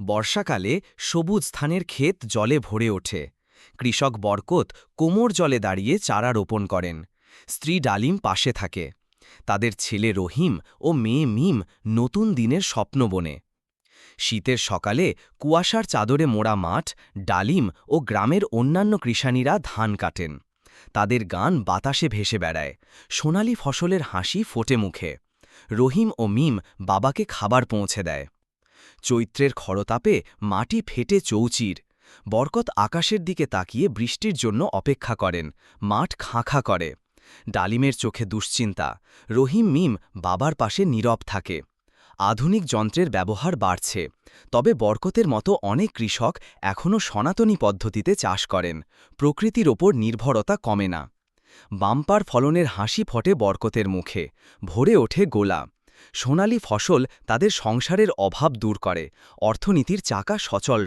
বর্ষাকালে সবুজ ধানের ক্ষেত জলে ভরে ওঠে। কৃষক বরকত কোমর জলে দাঁড়িয়ে চারা রোপণ করেন। স্ত্রী ডালিম পাশে থাকে। তাদের ছেলে রহিম ও মেয়ে মিম নতুন দিনের স্বপ্ন বনে। শীতের সকালে কুয়াশার চাদরে মোড়া মাঠ, ডালিম ও গ্রামের অন্যান্য কৃষানীরা ধান কাটেন। তাদের গান বাতাসে ভেসে বেড়ায়। সোনালি ফসলের হাসি ফোটে মুখে। রহিম ও মিম বাবাকে খাবার পৌঁছে দেয়। চৈত্রের খরতাপে মাটি ফেটে চৌচির। বরকত আকাশের দিকে তাকিয়ে বৃষ্টির জন্য অপেক্ষা করেন। মাঠ খাঁ খাঁ করে। ডালিমের চোখে দুশ্চিন্তা। রহিম মিম বাবার পাশে নীরব থাকে। আধুনিক যন্ত্রের ব্যবহার বাড়ছে, তবে বরকতের মতো অনেক কৃষক এখনও সনাতনী পদ্ধতিতে চাষ করেন। প্রকৃতির ওপর নির্ভরতা কমে না। বাম্পার ফলনের হাসি ফোটে বরকতের মুখে। ভরে ওঠে গোলা। সোনালি ফসল তাদের সংসারের অভাব দূর করে, অর্থনীতির চাকা সচল